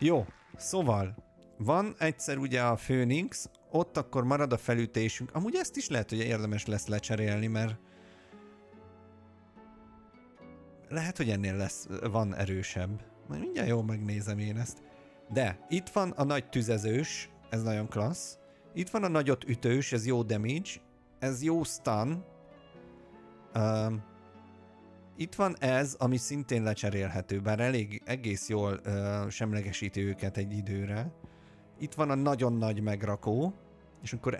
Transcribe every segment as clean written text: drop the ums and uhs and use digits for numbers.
Jó, szóval van egyszer ugye a Phoenix, ott akkor marad a felütésünk. Amúgy ezt is lehet, hogy érdemes lesz lecserélni, mert lehet, hogy ennél van erősebb. Majd mindjárt jól megnézem én ezt. De itt van a nagy tüzezős, ez nagyon klassz. Itt van a nagyot ütős, ez jó damage, ez jó stun. Itt van ez, ami szintén lecserélhető, bár egész jól semlegesíti őket egy időre. Itt van a nagyon nagy megrakó, és akkor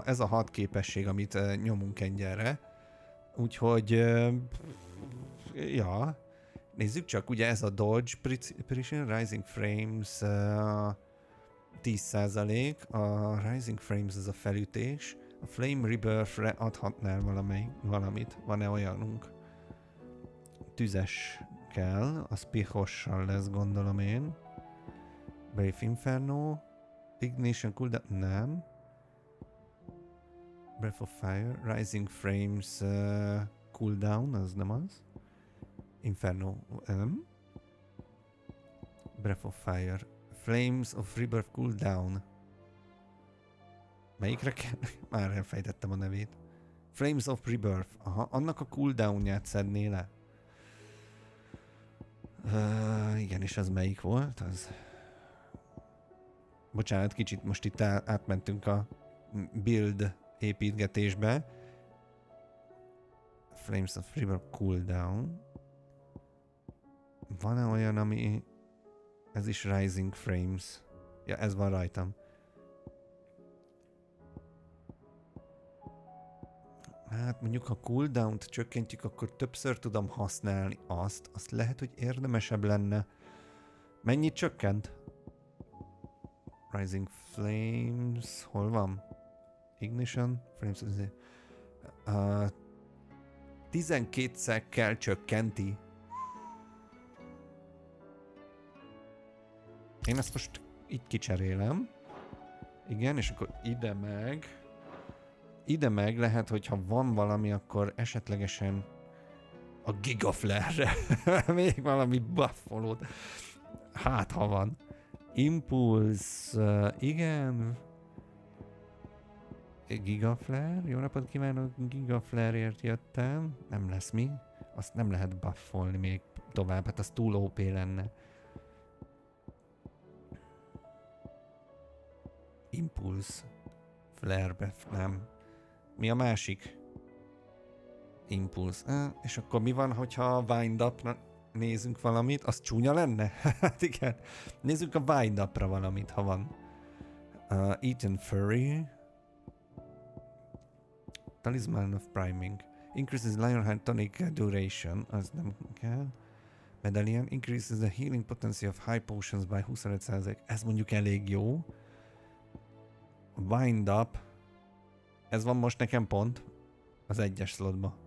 ez a 6 képesség, amit nyomunk egyenre. Úgyhogy, ja, nézzük csak, ugye ez a Dodge, Precision, Rising Frames 10%, a Rising Frames ez a felütés, a Flame Rebirth-re adhatnál valamit, van-e olyanunk? Tüzes kell, az pihossal lesz, gondolom én. Brave Inferno, Ignition Cooldown, nem. Breath of Fire, Rising Frames Cooldown, az nem az. Inferno, nem. Breath of Fire, Flames of Rebirth Cooldown. Melyikre kell? Már elfejtettem a nevét. Flames of Rebirth, aha, annak a cooldownját szedné le. Igen, és az melyik volt? Az... Bocsánat, kicsit most itt átmentünk a build építgetésbe. Flames of River Cooldown. Van-e olyan, ami... Ez is Rising Frames. Ja, ez van rajtam. Hát mondjuk, ha cooldown-t csökkentjük, akkor többször tudom használni azt. Azt lehet, hogy érdemesebb lenne. Mennyit csökkent? Rising Flames... Hol van? Ignition? Flames... 12-szer kell csökkenti. Én ezt most így kicserélem. Igen, és akkor ide meg lehet, hogyha van valami, akkor esetlegesen a Gigaflare-re még valami buffolót. Hát, ha van. Impulse, igen. Gigaflare, jó napot kívánok, Gigaflare-ért jöttem. Nem lesz mi. Azt nem lehet buffolni még tovább, hát az túl OP lenne. Impulse. Flare, nem. Mi a másik? Impulse. És akkor mi van, hogyha Wind Up-ra nézünk valamit? Az csúnya lenne? Hát igen. Nézzük a Wind Up-ra valamit, ha van. Eaten Furry. Talisman of Priming. Increases Lionheart Tonic Duration. Az nem kell. Medallion. Increases the healing potency of high potions by 25%. Ez mondjuk elég jó. Wind Up. Ez van most nekem pont. Az egyes slotba.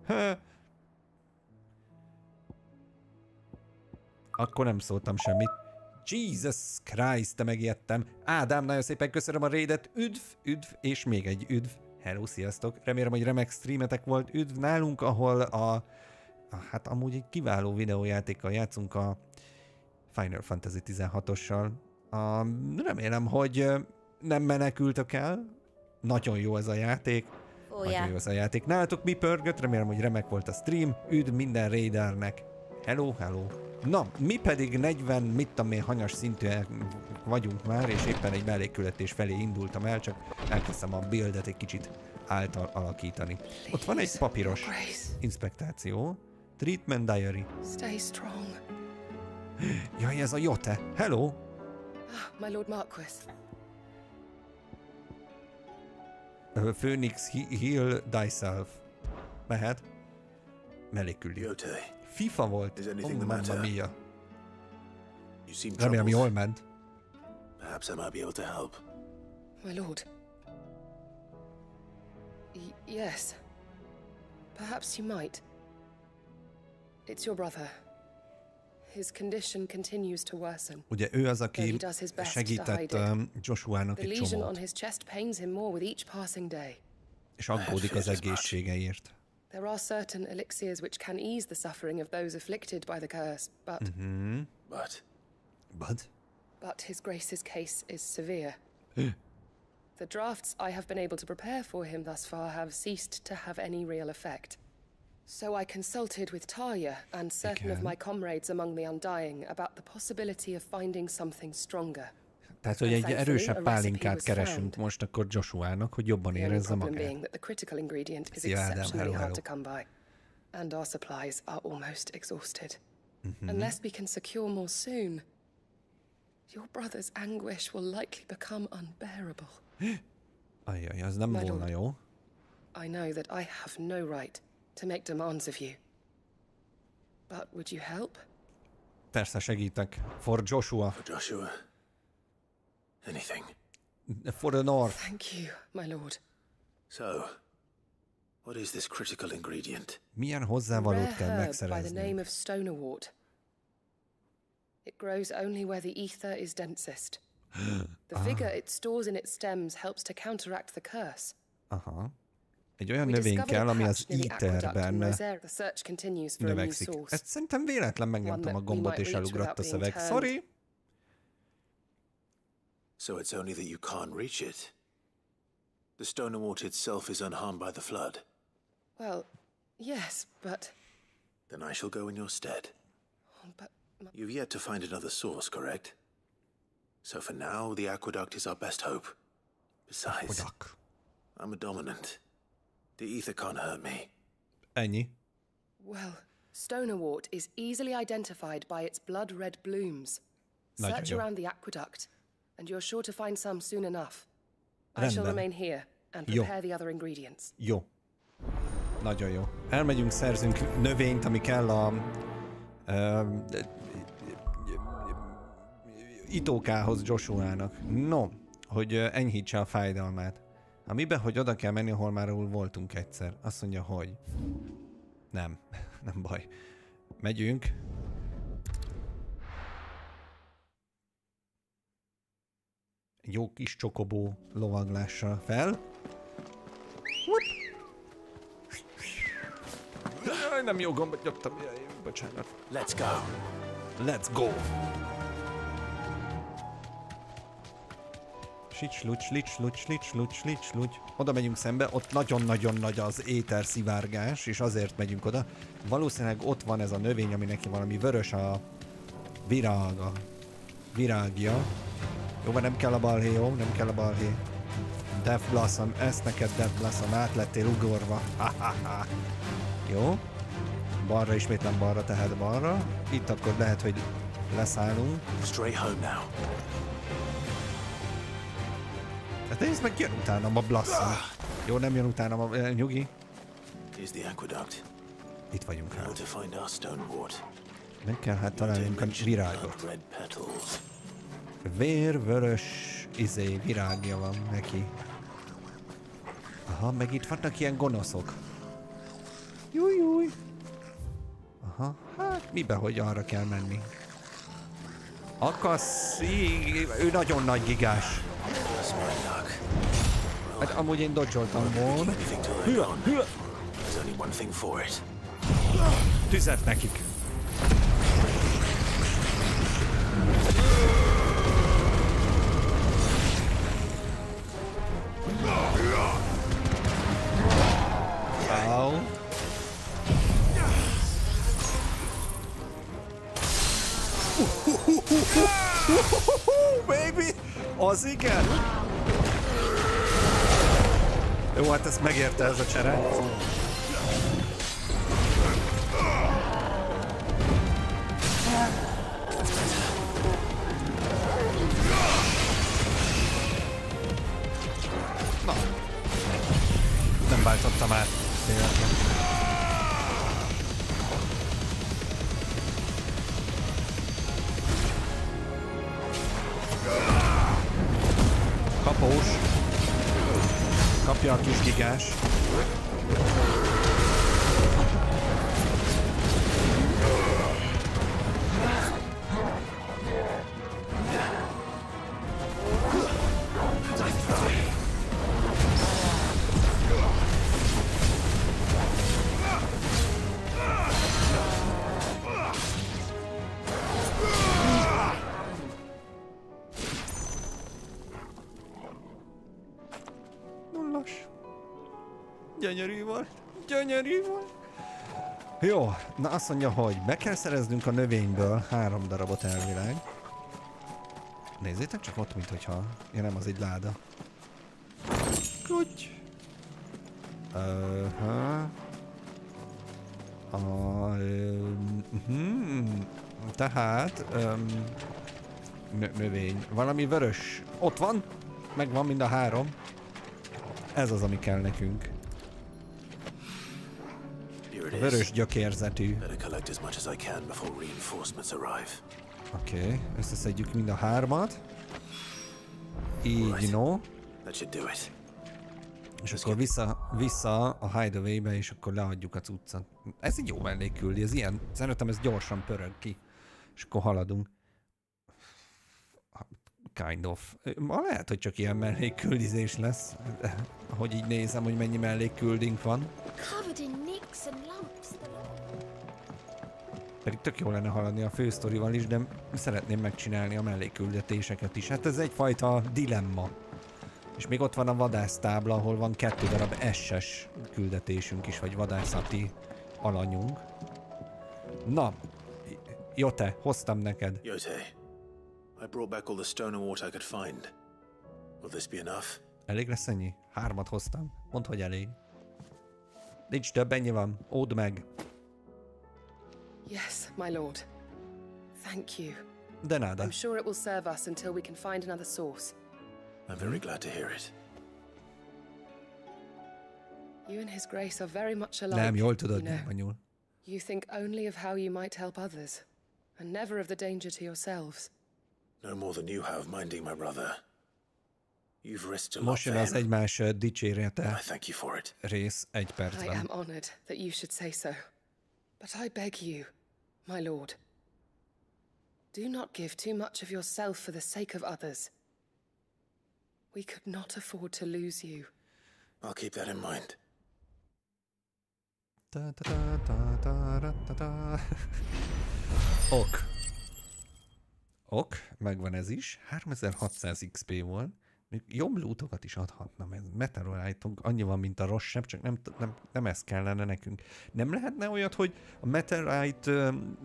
Akkor nem szóltam semmit. Jesus Christ, te megijedtem. Ádám, nagyon szépen köszönöm a raidet. Üdv, és még egy üdv. Hello, sziasztok. Remélem, hogy remek streametek volt. Üdv nálunk, ahol hát amúgy egy kiváló videójátékkal játszunk a Final Fantasy 16-ossal. Remélem, hogy nem menekültök el. Nagyon jó ez a játék. Nagyon jó ez a játék. Nálatok mi pörgött? Remélem, hogy remek volt a stream. Üdv minden raidernek. Hello. Na, mi pedig 40, mit tudom én, hanyas szintűek vagyunk már, és éppen egy mellékküldetés felé indultam el, csak elkezdtem a buildet egy kicsit által alakítani. Ott van egy papíros inspektáció. Treatment Diary. Stay strong. Jaj, ez a Jote. Hello. My Lord Marquis. Phoenix, heal thyself. Mehet. Mellékküldi. FIFA volt. Mamma mia. Remélem jól ment. Perhaps I might be able to help. My lord. Yes. Perhaps you might. It's your brother. His condition continues to worsen. Ugye ő az, aki segített Joshuának egy csomót. The lesion on his chest pains him more with each passing day. És aggódik az egészségeért. There are certain elixirs which can ease the suffering of those afflicted by the curse, but... But? But? but His Grace's case is severe. The drafts I have been able to prepare for him thus far have ceased to have any real effect. So I consulted with Talia and certain of my comrades among the Undying about the possibility of finding something stronger. Tehát, hogy egy erősebb pálinkát keresünk most akkor Joshuának, hogy jobban érezze magát. Szia, Ádám, hello. And our supplies are almost exhausted. Unless we can secure more soon, your brother's anguish will likely become unbearable. Ajjaj, az nem volna jó. I know that I have no right to make demands of you. But would you help? Persze segítek. For Joshua. For Joshua. Anything. For the north. Thank you, my lord. So, what is this critical ingredient? Milyen hozzávalót kell by the megszerezni? name of Stonerwort. It grows only where the ether is densest. The vigor it stores in its stems helps to counteract the curse. Aha. Egy olyan növény kell, ami az íterben növekszik. Ezt szerintem véletlen megnyomtam a gombot és elugrott a szöveg. Sorry! So it's only that you can't reach it. The Stonerwort itself is unharmed by the flood. Well, yes, but... Then I shall go in your stead. But... You've yet to find another source, correct? So for now, the aqueduct is our best hope. Besides, I'm a dominant. The ether can't hurt me. Ennyi. Well, Stonerwort is easily identified by its blood-red blooms. Search around the aqueduct, and you're sure to find some soon enough. I shall remain here and prepare the other ingredients. Jó. Nagyon jó. Elmegyünk, szerzünk növényt, ami kell a... itókához Joshuának. No, hogy enyhítse a fájdalmát. Amiben, hogy oda kell menni, ahol már voltunk egyszer. Azt mondja, hogy... Nem. Nem baj. Megyünk. Jó kis csokobó lovaglással fel. Jaj, nem jó gombot nyomtam. Jaj, bocsánat. Let's go. Let's go. Slics. Oda megyünk szembe, ott nagyon-nagyon nagy az éter szivárgás, és azért megyünk oda. Valószínűleg ott van ez a növény, ami neki valami vörös a virágja. Jó, nem kell a balhé, jó? Nem kell a balhé. Death Blossom, ezt neked Death Blossom, át lettél ugorva. Jó. Balra, ismétlen balra, tehát balra. Itt akkor lehet, hogy leszállunk. Straight home now. Hát nézd meg, jön utánam a Blossom. Jó, nem jön utánam a nyugi. Here's the aqueduct. Itt vagyunk hát. To find our Stonerwort. Meg kell hát találnunk a virágot. Vérvörös virágja van neki. Aha, meg itt vannak ilyen gonoszok. Júj. Aha, hát mibe, hogy arra kell menni. Ő nagyon nagy gigás. Hát amúgy én dodge-oltam volna. Hüa. Tüzet nekik. Wow. Baby! Az igen! Jó, hát ezt megérte ez a csere. Na. Nem váltottam át. Kapós. Kapja a kis gigás. Gyönyörű volt. Gyönyörű volt. Jó, na azt mondja, hogy be kell szereznünk a növényből 3 darabot elvileg. Nézzétek csak ott, minthogyha... Ja nem, az egy láda. Kuty! Tehát... növény. Valami vörös. Ott van! Megvan mind a 3. Ez az, ami kell nekünk. Vörös gyökérzetű. Oké, összeszedjük mind a 3-at. Így, no. És akkor vissza a hideaway-be, és akkor leadjuk a cuccat. Ez egy jó mellékküldi, ez ilyen. Szerintem ez gyorsan pörög ki. És akkor haladunk. Kind of. Ma lehet, hogy csak ilyen mellékküldizés lesz. Hogy így nézem, hogy mennyi mellékküldünk van. Pedig tök jó lenne haladni a fősztorival is, de szeretném megcsinálni a mellékküldetéseket is. Hát ez egyfajta dilemma. És még ott van a vadásztábla, ahol van 2 darab SS küldetésünk is, vagy vadászati alanyunk. Na, Jote, hoztam neked. Jote, I brought back all the stone and water I could find. Will this be enough? Elég lesz ennyi? 3-at hoztam. Mondd, hogy elég. Nincs több, ennyi van. Ódd meg. Yes, my lord. Thank you. De nada. I'm sure it will serve us until we can find another source. I'm very glad to hear it. You and His Grace are very much alike. Nem, jól tudod, anyul. You think only of how you might help others, and never of the danger to yourselves. No more than you have minding my brother. You've risked a lot Most jön az egymás dicsérete I thank you for it. rész 1 I percben. am honored that you should say so. But I beg you, my lord, do not give too much of yourself for the sake of others. We could not afford to lose you. I'll keep that in mind. Ok. Ok, megvan ez is. 3600 XP volt. Még jobb lootokat is adhatnam. Ez meteorite-unk annyi van, mint a rossz seb, csak nem ez kellene nekünk. Nem lehetne olyat, hogy a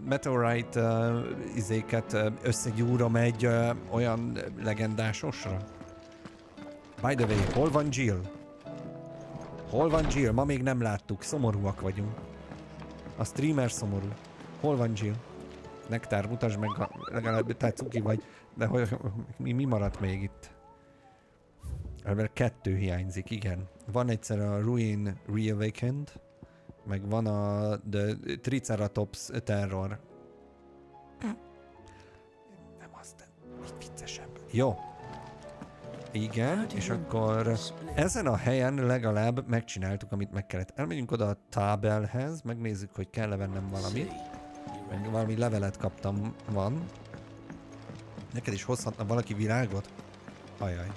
meteorite izéket összegyúrom egy olyan legendásosra? By the way, hol van Jill? Hol van Jill? Ma még nem láttuk. Szomorúak vagyunk. A streamer szomorú. Hol van Jill? Nektár, mutasd meg, legalább te cuki vagy. De hogy, mi maradt még itt? Ebből 2 hiányzik, igen. Van egyszer a Ruin Reawakened, meg van a The Triceratops Terror. Nem az, de így viccesebb. Jó. Igen, és akkor ezen a helyen legalább megcsináltuk, amit meg kellett. Elmegyünk oda a tábelhez, megnézzük, hogy kell-e vennem valamit. Meg valami levelet kaptam, van. Neked is hozhatna valaki virágot? Ajaj.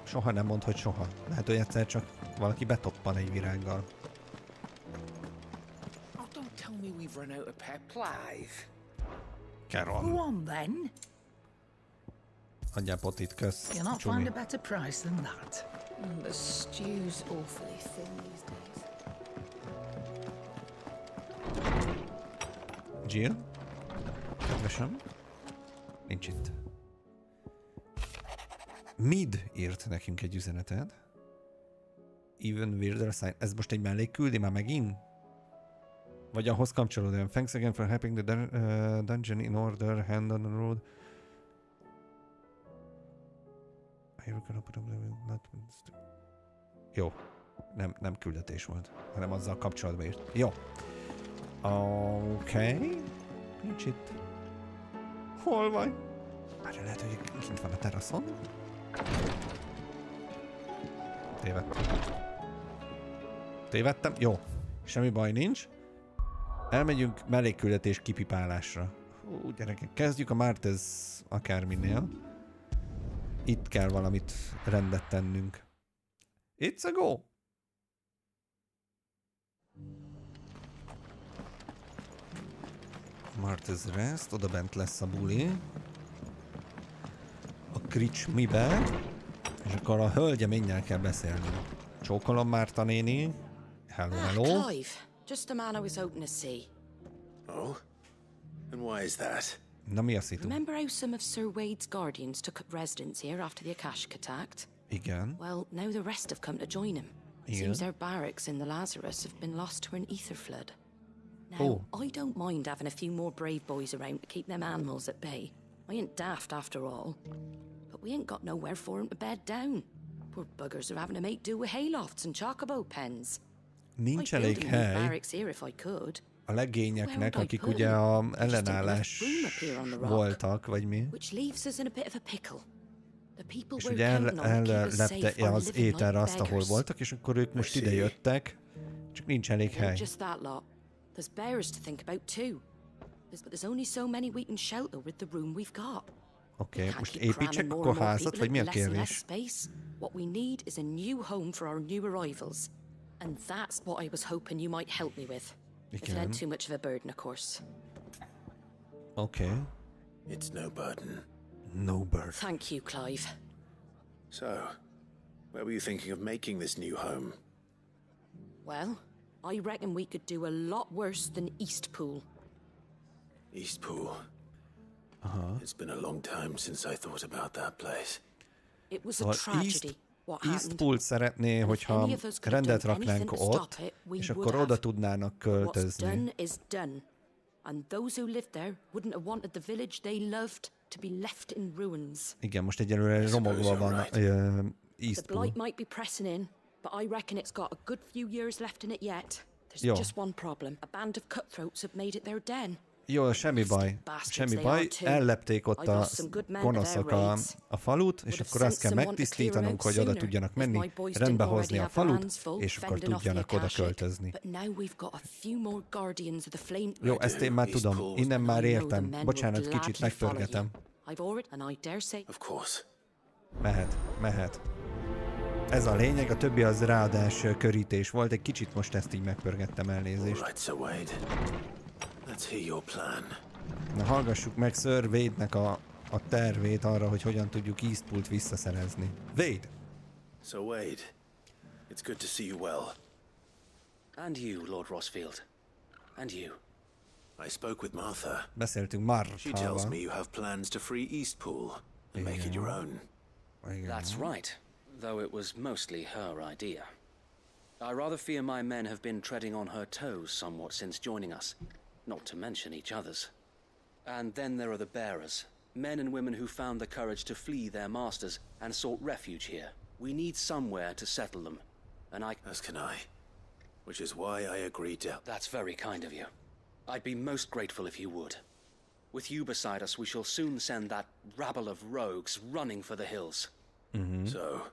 Soha nem mondd, hogy soha. Lehet, hogy egyszer csak valaki betoppan egy virággal. Oh, don't tell me we've run out of Clive. Carol. Go on then. Adjál potit, kösz. You'll not find a better price than that. The stew's awfully thin these days. Jill? Kedvesem? Nincs itt. Mid írt nekünk egy üzenetet. Even weirder sign. Ez most egy mellékküldi már megint? Vagy ahhoz kapcsolódóan. Thanks again for helping the dungeon in order, hand on the road. Jó. Nem küldetés volt, hanem azzal kapcsolatban írt. Jó. Oké. Nincs itt. Hol vagy? Már lehet, hogy kint van a teraszon. Tévedtem? Jó. Semmi baj nincs. Elmegyünk mellékküldetés kipipálásra. Hú, gyerekek, kezdjük a Mártez akárminél. Itt kell valamit rendet tennünk. It's a go! Mártez Rest, oda bent lesz a buli. A kricsmibe. És akkor a hölgyeménnyel kell beszélni. Csókolom Márta néni. Hello, hello. Clive, just the man I was hoping to see. Oh? And why is that? Na mi a szitu? Remember how some of Sir Wade's guardians took up residence here after the Akashic attacked? Igen. Well, now the rest have come to join him. Seems their barracks in the Lazarus have been lost to an ether flood. Now, I don't mind having a few more brave boys around to keep them animals at bay. I ain't daft after all. But we ain't got nowhere for them to bed down. Poor buggers are having to make do with haylofts and chocobo pens. Nincs elég hely barracks here if I could. a legényeknek, akik ugye a ellenállás voltak, vagy mi. Which leaves us in a bit of a pickle. És ugye ellepte az ételre azt, ahol voltak, és akkor ők most ide jöttek, csak nincs elég hely. There's bears to think about too. But there's only so many we can shelter with the room we've got. Oké, most építsek akkor házat, vagy mi a kérdés? What we need is a new home for our new arrivals. And that's what I was hoping you might help me with. If it ain't too much of a burden, of course. Okay. It's no burden. No burden. Thank you, Clive. So, where were you thinking of making this new home? Well, I reckon we could do a lot worse than Eastpool. Eastpool? It's been a long time since I thought about that place. It was a tragedy. Eastpool szeretné, hogyha rendet raknánk ott, és akkor oda tudnának költözni. And those who lived there wouldn't have wanted the village they loved to be left in ruins. Igen, most egyelőre romokban van Eastpool. The blight might be pressing in, but I reckon it's got a good few years left in it yet. There's just one problem. A band of cutthroats have made it their den. Jó, semmi baj, ellepték ott a gonoszok a falut, és akkor azt kell megtisztítanunk, hogy oda tudjanak menni, rendbe hozni a falut, és akkor tudjanak oda költözni. Jó, ezt én már tudom, innen már értem. Bocsánat, kicsit megpörgetem. Mehet. Ez a lényeg, a többi az ráadás körítés volt, egy kicsit most ezt így megpörgettem, elnézést. Let's hear your plan. Na, hallgassuk meg Sir Wade-nek a tervét arra, hogy hogyan tudjuk Eastpoolt visszaszerezni. Wade! So Wade, it's good to see you well. And you, Lord Rossfield. And you. I spoke with Martha. Beszéltünk Marthával. She tells me you have plans to free Eastpool and make it your own. That's right, though it was mostly her idea. I rather fear my men have been treading on her toes somewhat since joining us. Not to mention each other's. And then there are the bearers, men and women who found the courage to flee their masters and sought refuge here. We need somewhere to settle them, and As can I. Which is why I agreed to... That's very kind of you. I'd be most grateful if you would. With you beside us, we shall soon send that rabble of rogues running for the hills. So,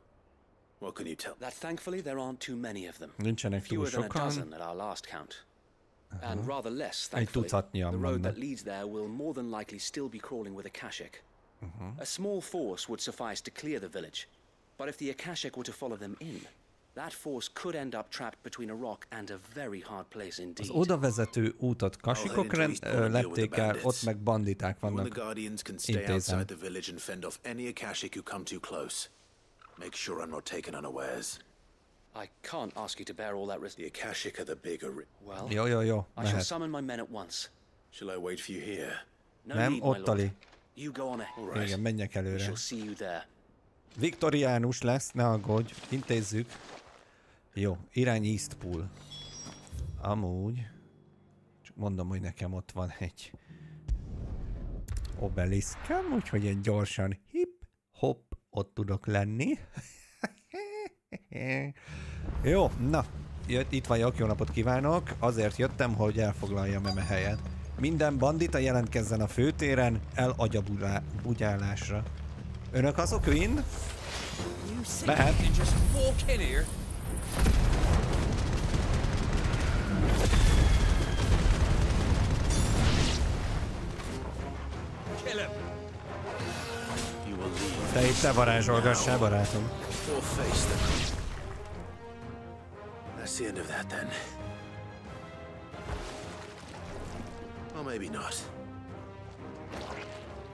what can you tell? That thankfully there aren't too many of them. Nincsenek túl Fewer than a sokan. dozen at our last count. And rather less, thankfully. The road that leads there will more than likely still be crawling with Akashic. A small force would suffice to clear the village, but if the Akashic were to follow them in, that force could end up trapped between a rock and a very hard place indeed. Az odavezető útot kasikok lepték el, ott meg banditák vannak intézem. Make sure I'm not taken unawares. I can't ask you to bear all that risk. The Akashic are the bigger... Well, Jó, I shall summon my men at once. Shall I wait for you here? No nem, need, ottali. You go on ahead. Igen, menjek We előre. shall see you there. Viktoriánus lesz, ne aggódj, intézzük. Jó, irány Eastpool. Amúgy, csak mondom, hogy nekem ott van egy obeliszkem, úgyhogy én gyorsan hip-hop ott tudok lenni. Jó, na, itt vagyok, jó napot kívánok. Azért jöttem, hogy elfoglaljam a helyet. Minden bandita jelentkezzen a főtéren, elagyabugyálásra. Önök azok, Queen? Lehet. Te itt te varázsolgassál, barátom. That's the end of that then. Or maybe not.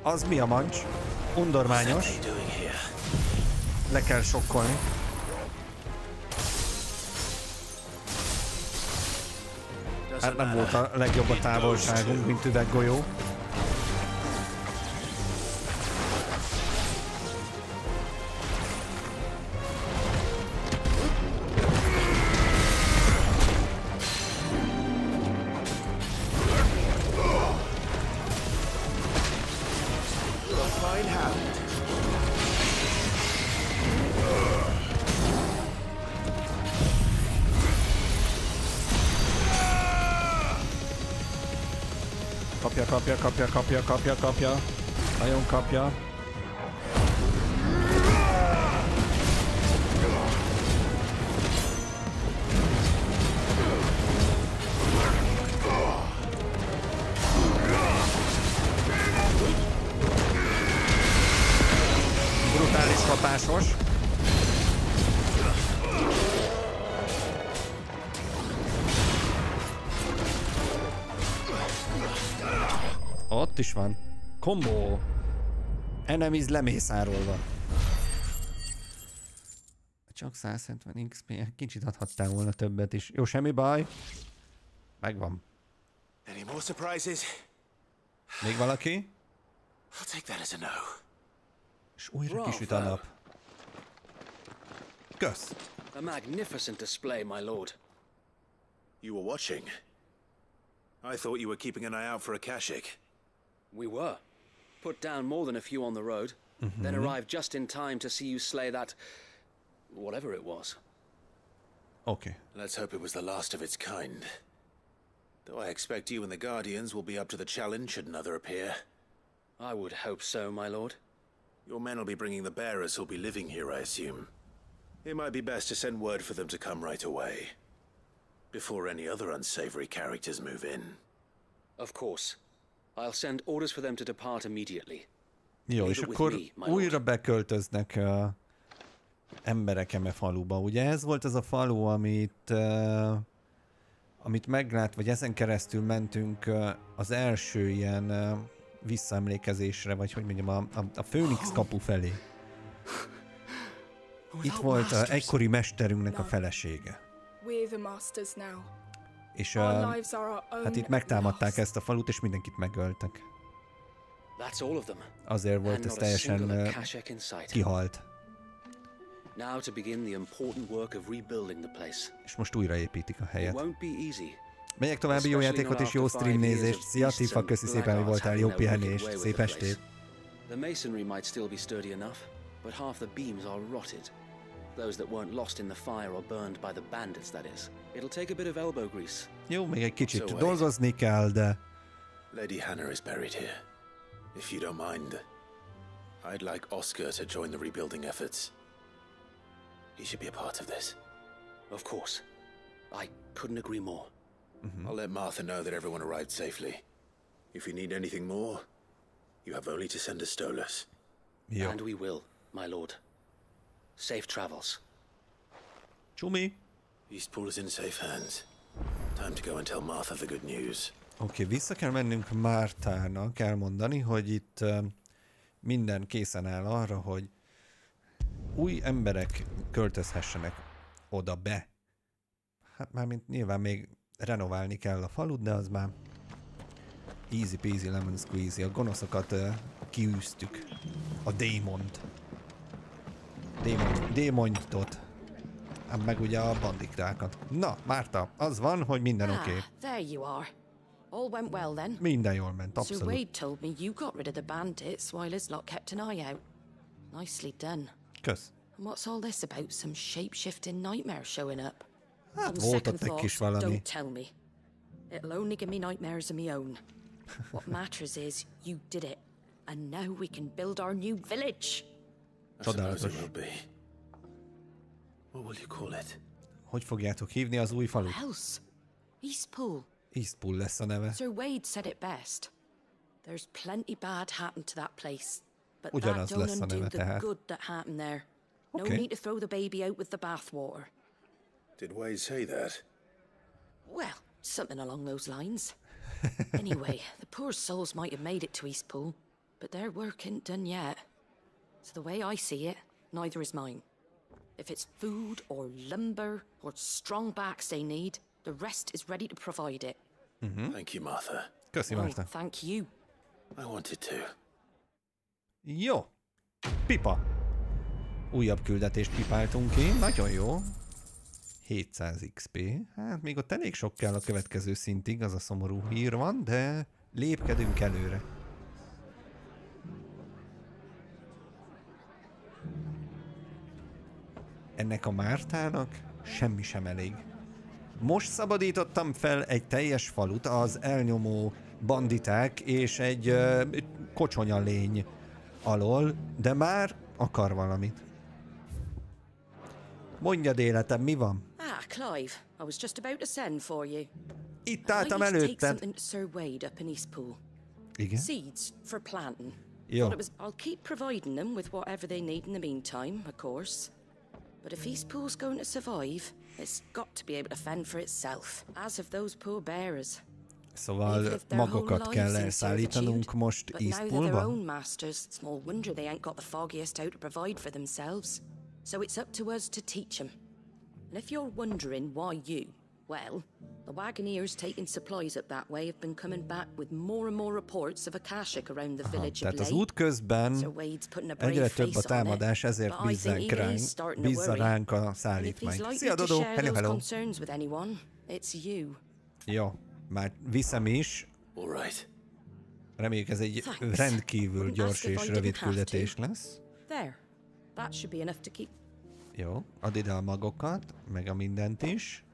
Az mi a mancs? Undormányos. le kell sokkolni. Hát nem volt a legjobb a távolságunk, mint üveggolyó. Kapja. Nagyon kapja. Brutális kapásos. Ott is van. Combo. Enemies lemészárolva. Csak 170 XP. Kicsit adhattál volna többet is. Jó, semmi baj. Megvan. Any more surprises? Még valaki? I'll take that as a no. És újra kisüt a nap. Kösz. A magnificent display, my lord. You were watching. I thought you were keeping an eye out for a Kashik. We were. Put down more than a few on the road, then arrived just in time to see you slay that... whatever it was. Okay. Let's hope it was the last of its kind. Though I expect you and the Guardians will be up to the challenge should another appear. I would hope so, my lord. Your men will be bringing the bearers who'll be living here, I assume. It might be best to send word for them to come right away. Before any other unsavory characters move in. Of course. I'll send orders for them to depart immediately. Jó, és akkor újra beköltöznek emberek eme faluba. Ugye ez volt az a falu, amit meglát, vagy ezen keresztül mentünk az első ilyen visszaemlékezésre, vagy hogy mondjam, a Főnix kapu felé. Itt volt az egykori mesterünknek a felesége. És hát itt megtámadták ezt a falut, és mindenkit megöltek. Azért volt ez teljesen kihalt. És most újraépítik a helyet. Megyek további jó játékot és jó stream nézést. Szia Tifa, köszi szépen, hogy voltál, jó pihenést, szép estét. The masonry might still be sturdy enough, but half the beams are rotted. Those that weren't lost in the fire or burned by the bandits, that is. It'll take a bit of elbow grease. Jó, még egy kicsit dolgozni kell, de... Lady Hannah is buried here. If you don't mind, I'd like Oscar to join the rebuilding efforts. He should be a part of this. Of course. I couldn't agree more. I'll let Martha know that everyone arrived safely. If you need anything more, you have only to send a Stolas. Jó. And we will, my lord. Safe travels. Csumi. Eastpool is in safe hands. Time to go and tell Martha the good news. Oké, vissza kell mennünk Mártának, elmondani, hogy itt minden készen áll arra, hogy új emberek költözhessenek oda be. Hát mármint nyilván még renoválni kell a falut, de az már easy peasy lemon squeezy. A gonoszokat kiűztük. A démontot. Meg ugye a bandikrákat. Na, Márta, az van, hogy minden oké. There you are. All went well then. Minden jól ment, abszolút. Sir Wade told me you got rid of the bandits while his lot kept an eye out. Nicely done. Kösz. And what's all this about some shape-shifting nightmare showing up? Hát volt ott egy kis valami. Don't tell me. It'll only give me nightmares of my own. What matters is you did it. And now we can build our new village. Csodálatos. What will you call it? Hogy fogjátok hívni az új falut? Else? Eastpool. Eastpool lesz a neve. Sir Wade said it best. There's plenty bad happened to that place. But Ugyanaz that don't lesz a undo neve the tehát. good that happened there. No Okay. need to throw the baby out with the bathwater. Did Wade say that? Well, something along those lines. Anyway, the poor souls might have made it to Eastpool, but their work ain't done yet. So the way I see it, neither is mine. If it's food or lumber or strong backs they need, the rest is ready to provide it. Thank you, Martha. Köszi, Martha. Thank you. I wanted to. Jó. Pipa. Újabb küldetést pipáltunk ki. Nagyon jó. 700 XP. Hát még ott elég sok kell a következő szintig, az a szomorú hír van, de lépkedünk előre. Ennek a Mártának semmi sem elég. Most szabadítottam fel egy teljes falut az elnyomó banditák és egy kocsonya lény alól, de már akar valamit. Mondjad, életem, mi van? Clive, I was just about to send for you. Itt álltam előtted. Sir Wade up in Eastpool. Igen? Seeds for planting. Jó. I'll keep providing them with whatever they need in the meantime, of course. But if Eastpool's going to survive, it's got to be able to fend for itself, as of those poor bearers. Szóval magokat kell elszállítanunk most Eastpoolba? Small wonder they ain't got the foggiest how to provide for themselves. So it's up to us to teach them. And if you're wondering why you, well, the Wagoneers taking supplies up that way have been coming back with more and more reports of Akashic around the village of Tehát az út közben egyre több a támadás, ezért bízza ránk a szállítmányt. Szia, Dodó! Hello, hello! Jó, már viszem is. Reméljük ez egy rendkívül gyors és rövid küldetés lesz. Jó, add ide a magokat, meg a mindent is.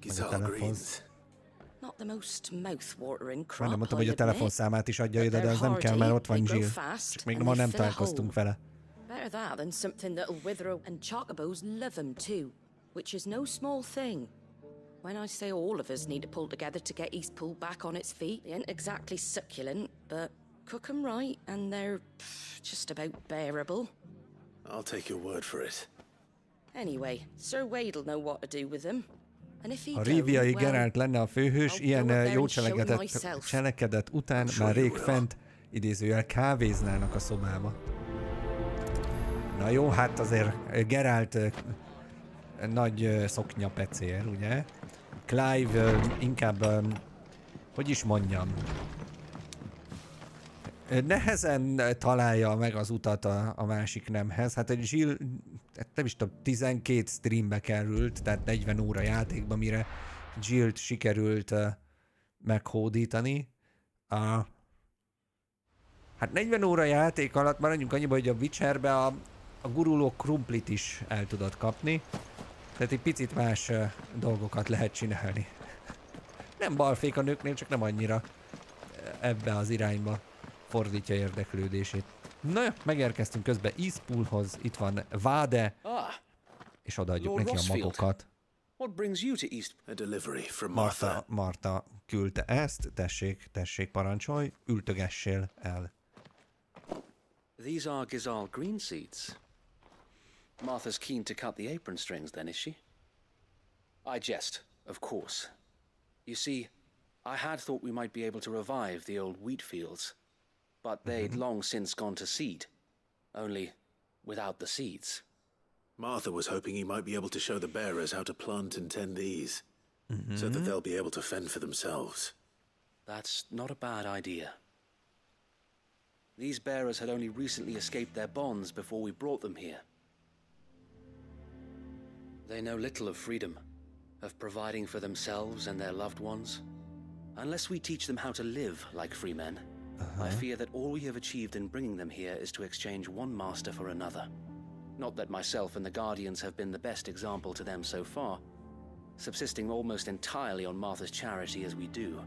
Meg a telefon. Nem mondtam, hogy a telefonszámát is adja ide, de ez nem kell, mert ott van Jill. Csak még ma nem találkoztunk vele. Better that than something that'll wither and chocobos love them too, which is no small thing. When I say all of us need to pull together to get Eastpool back on its feet, they ain't exactly succulent, but cook 'em right and they're just about bearable. I'll take your word for it. Anyway, Sir Wade'll know what to do with them. Ha Riviai Geralt lenne a főhős, ilyen jó cselekedet után már rég fent, idézőjel, kávéznának a szobába. Na jó, hát azért Geralt nagy szoknyapecér, ugye? Clive inkább, hogy is mondjam, nehezen találja meg az utat a másik nemhez. Hát egy Jill, nem is tudom, 12 streambe került, tehát 40 óra játékba, mire Jillt sikerült meghódítani. Hát 40 óra játék alatt maradjunk annyiba, hogy a Witcherbe a guruló krumplit is el tudod kapni. Tehát egy picit más dolgokat lehet csinálni. Nem balfék a nőknél, csak nem annyira ebbe az irányba fordítja érdeklődését. Na, megérkeztünk közben Eastpoolhoz, itt van Vade, és odaadjuk neki a magokat. Martha küldte ezt, tessék parancsolj, ültögessél el. These are Gizal green seeds. Martha's keen to cut the apron strings then, is she? I jest, of course. You see, I had thought we might be able to revive the old wheat fields, but they'd long since gone to seed, only without the seeds. Martha was hoping he might be able to show the bearers how to plant and tend these, so that they'll be able to fend for themselves. That's not a bad idea. These bearers had only recently escaped their bonds before we brought them here. They know little of freedom, of providing for themselves and their loved ones. Unless we teach them how to live like free men, I fear that all we have achieved in bringing them here is to exchange one master for another. Not that myself and the Guardians have been the best example to them so far, subsisting almost entirely on Martha's charity as we do.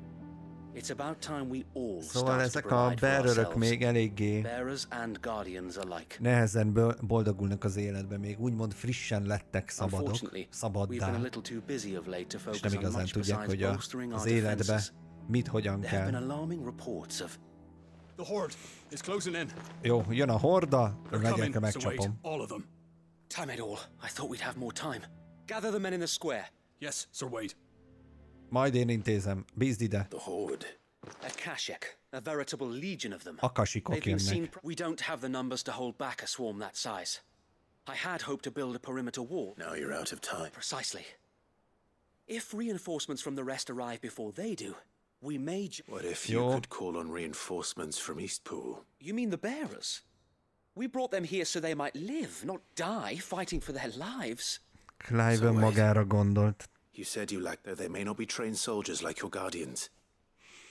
It's about time we all start to provide for ourselves, bearers and guardians alike. Nehezen boldogulnak az életben, még úgymond frissen lettek szabaddá, és nem igazán tudják, hogy az életbe mit, hogyan kell. Jó, jön a horda, megyek, megcsapom. Time it all. I thought we'd have more time. Gather the men in the square. Yes, Sir Wade. Majd én intézem. Bízd ide. The horde. Akashic, a veritable legion of them. Akasikok jönnek. We don't have the numbers to hold back a swarm that size. I had hoped to build a perimeter wall. Now you're out of time. Precisely. If reinforcements from the rest arrive before they do, we may... What if you could call on reinforcements from Eastpool? You mean the bearers? We brought them here so they might live, not die, fighting for their lives. Clive magára gondolt. You said you lack, though they may not be trained soldiers like your guardians.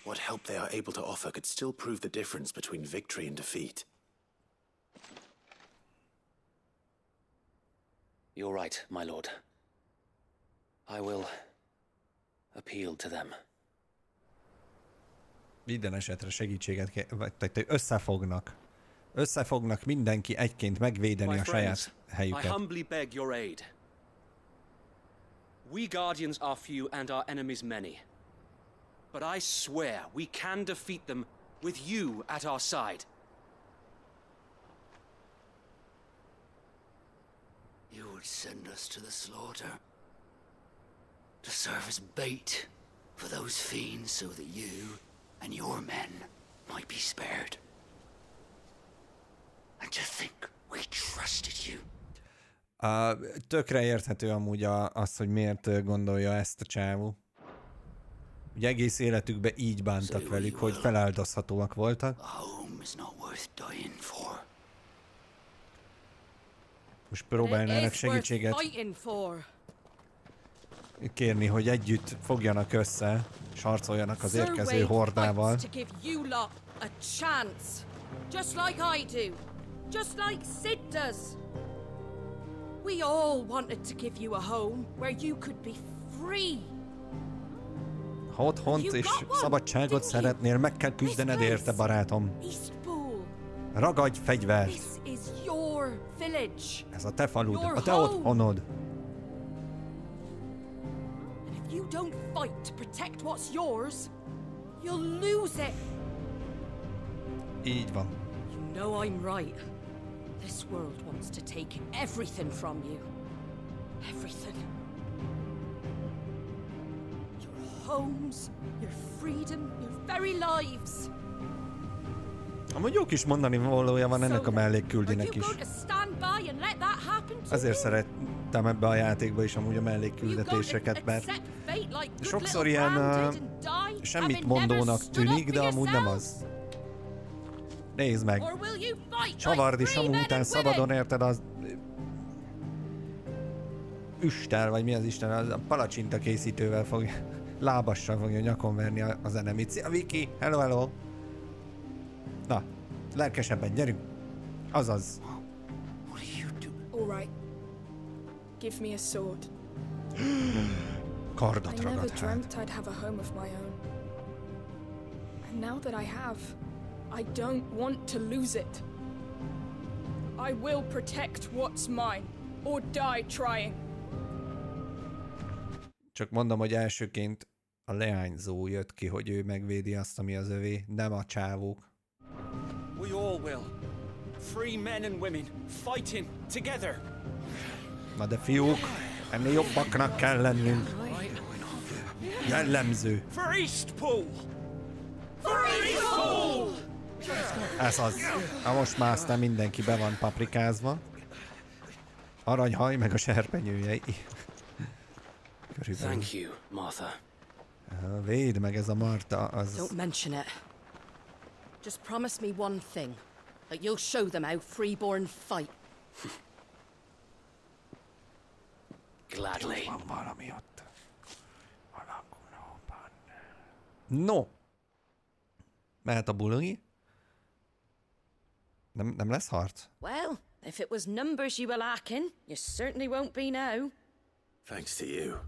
What help they are able to offer could still prove the difference between victory and defeat. You're right, my lord. I will appeal to them. Minden esetre segítséget kell, vagy összefognak. Összefognak mindenki egyként megvédeni a saját helyüket. I humbly beg your aid. We Guardians are few and our enemies many. But I swear we can defeat them with you at our side. You would send us to the slaughter, to serve as bait for those fiends so that you and your men might be spared. And to think we trusted you. Tökre érthető amúgy az, hogy miért gondolja ezt a csávó. Ugye egész életükben így bántak velük, hogy feláldozhatóak voltak. Most próbálnának segítséget kérni, hogy együtt fogjanak össze, és harcoljanak az érkező hordával. We all wanted to give you a home where you could be free. Ha otthont és szabadságot szeretnél, meg kell küzdened érte, barátom. Ragadj fegyvert! Ez a te falud, a te otthonod. And if you don't fight to protect what's yours, you'll lose it. Így van. You know I'm right. This world wants to take everything from you. Everything. Your homes, your freedom, your very lives. Amúgy jó kis mondani valója van ennek a mellékküldinek is. Ezért szerettem ebbe a játékba is amúgy a mellékküldetéseket, mert sokszor ilyen semmit mondónak tűnik, de amúgy nem az. Nézd meg! Csavardi Samu után szabadon, érted, az... Üstel, vagy mi az Isten, az a palacsinta készítővel fog... Lábassal fogja nyakon verni az enemit. Szia, Viki! Hello, hello! Na, lelkesebben, gyerünk! Azaz! Alright. Give me a sword. Kardot ragad. I never dreamt I'd have a home of my own. And now that I have, I don't want to lose it. I will protect what's mine, or die trying. Csak mondom, hogy elsőként a leányzó jött ki, hogy ő megvédi azt, ami az övé, nem a csávók. We all will. Free men and women, fighting together. Na de fiúk, ennél jobbaknak kell lennünk. Jellemző. For Eastpool! For Eastpool! Ez az. Ha most már aztán mindenki be van paprikázva. Aranyhaj meg a serpenyőjei. Körülbelül. Thank you, Martha. Védd meg, ez a Marta, az... Don't mention it. Just promise me one thing. That you'll show them how freeborn fight. Gladly. Van valami ott. Alakulóban. No! Mehet a bully? Nem lesz harc? Well, if it was numbers you were lacking, you certainly won't be now. Thanks to you.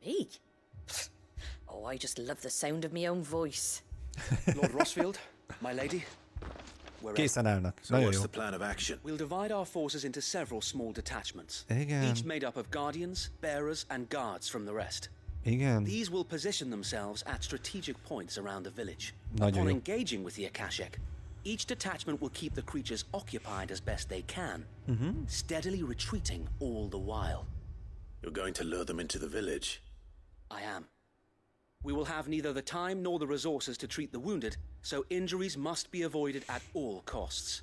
Me? Oh, I just love the sound of my own voice. Lord Rossfield, my lady. Készen állnak. So what's the plan of action? We'll divide our forces into several small detachments. Igen. Each made up of guardians, bearers, and guards from the rest. Igen. These will position themselves at strategic points around the village. Nagyon Upon jó. engaging with the Akashic, each detachment will keep the creatures occupied as best they can, steadily retreating all the while. You're going to lure them into the village? I am. We will have neither the time nor the resources to treat the wounded, so injuries must be avoided at all costs.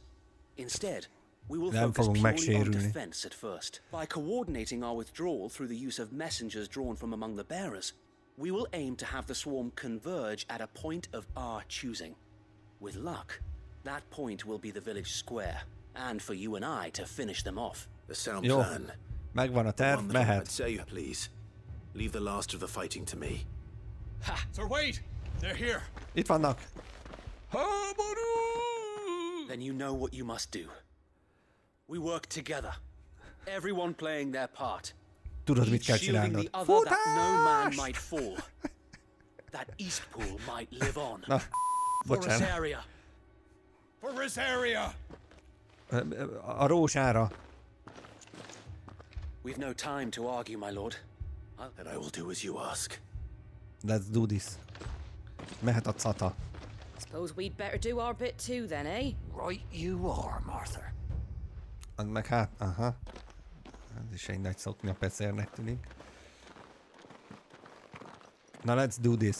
Instead, We will focus purely on defense at first. By coordinating our withdrawal through the use of messengers drawn from among the bearers, we will aim to have the swarm converge at a point of our choosing. With luck, that point will be the village square, and for you and I to finish them off. The sound plan. Megvan a terv, mehet. Say, please. Leave the last of the fighting to me. Ha! Sir, wait! They're here. Itt vannak. Then you know what you must do. We work together. Everyone playing their part. Tudod, mit kell csinálnod. That no man might fall. That East Pool might live on. Na, for Rosaria. For Rosaria. A rózsára. We've no time to argue, my lord. And I will do as you ask. Let's do this. Mehet a cata. Suppose we'd better do our bit too then, eh? Right you are, Martha. Meg hát, aha. Ez is egy nagy szoknya pecérnek tűnik. Na, let's do this.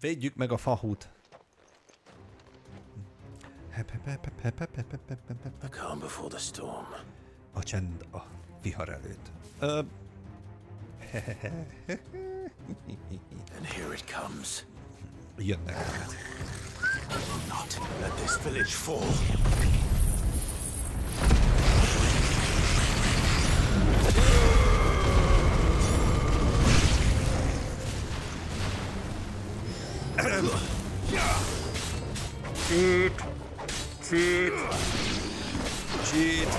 Védjük meg a fahút. The calm before the storm. A csend a vihar előtt. And here it comes. Jönnek. I will not let this village fall. Cheat! Cheat! Cheat!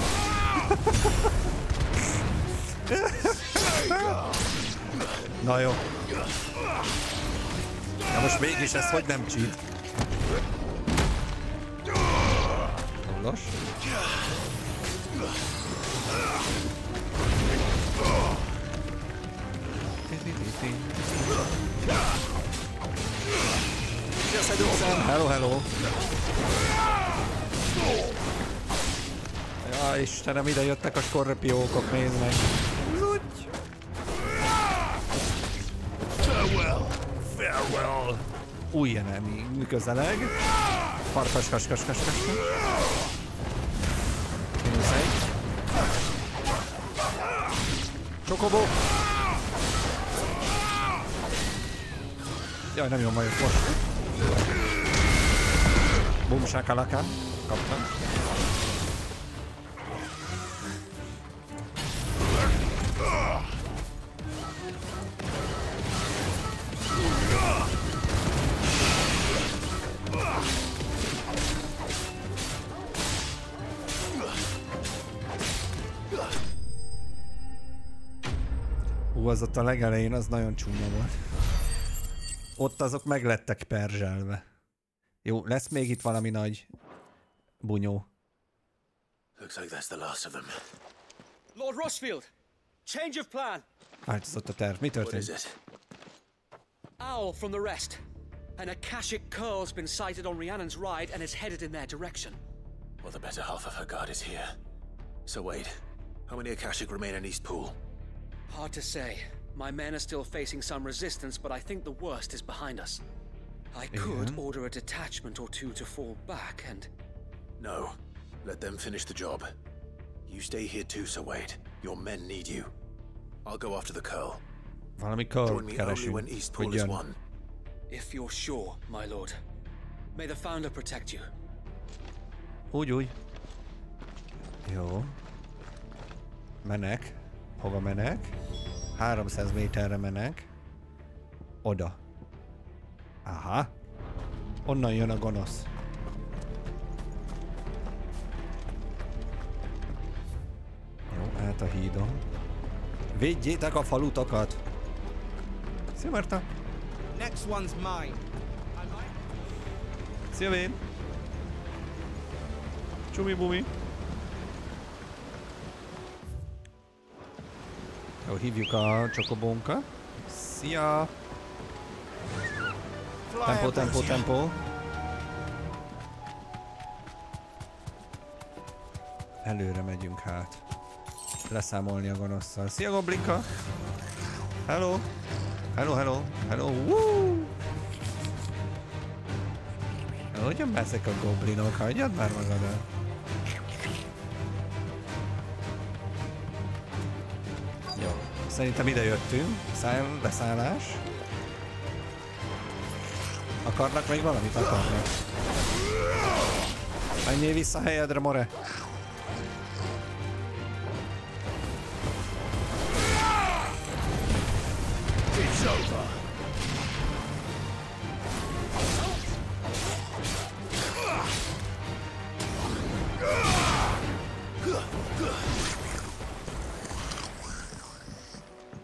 Na jó. Na most mégis ez hogy nem cheat? Nos. Hello, hello. Ja, Istenem, ide jöttek a skorpiókok, nézd meg. Farewell. Farewell. Új enemy közeleg. Farkas. Minusz egy. Csokobó. Jaj, nem jól vagyok most. Bum shakalaka. Kaptam. Az ott a legelején az nagyon csúnya volt. Ott azok meglettek perzselve. Jó, lesz még itt valami nagy bunyó. Looks like that's the last of them. Lord Rushfield, change of plan. Változott a terv. Mi történt? What is it? Owl from the rest. An Akashic curl's been sighted on Rhiannon's ride and is headed in their direction. Well, the better half of her guard is here. So wait, how many Akashic remain in East Pool? Hard to say. My men are still facing some resistance, but I think the worst is behind us. I could order a detachment or two to fall back and... No. Let them finish the job. You stay here too, Sir Wade. Your men need you. I'll go after the curl. Valami curl Join me only when East Pool is won. If you're sure, my lord. May the Founder protect you. Úgy. Jó. Menek. Hova menek? 300 méterre menek. Oda. Aha. Onnan jön a gonosz. Jó, át a hídon. Védjétek a falutakat! Szia, Marta! Next one's mine. Szia, Vén! Csumi-bumi! Jó, hívjuk a csokobónkat. Szia! Tempo. Előre megyünk hát. Leszámolni a gonoszszal. Szia, Goblinka! Hello! Hello! Woo! Oh Hogyan ezek a goblinok? Hagyjad már magadat. Jó. Szerintem ide jöttünk. Leszállás. Akarnak még valamit? Akarnak. Menjél vissza a helyedre, more!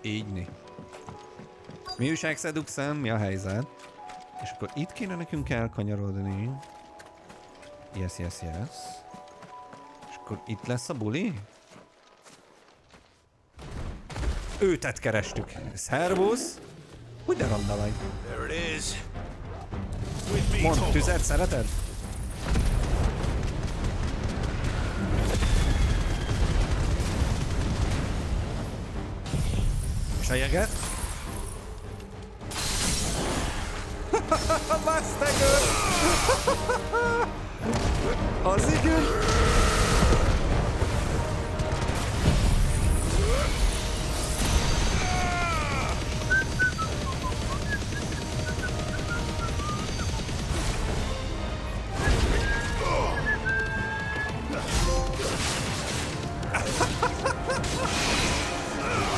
Ígyni. Mi újság, Seduxen? Mi a helyzet? És akkor itt kéne nekünk elkanyarodni. Yes. És akkor itt lesz a buli? Őtet kerestük. Szervusz! Úgy de ronda vagy. Mondd, tüzet szereted? És a jeget? Masztegör! Az igen!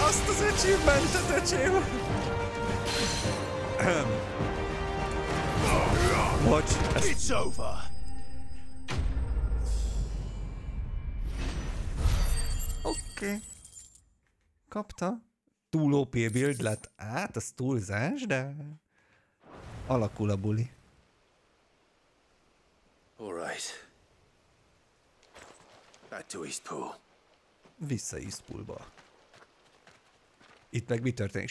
Azt az achievementet, öcsém! Bocs, It's over. Oké. Kapta. Túl OP build lett. Hát, az túlzás, de alakul a buli. All right. Back to Eastpool. Vissza Eastpoolba. Itt meg mi történik?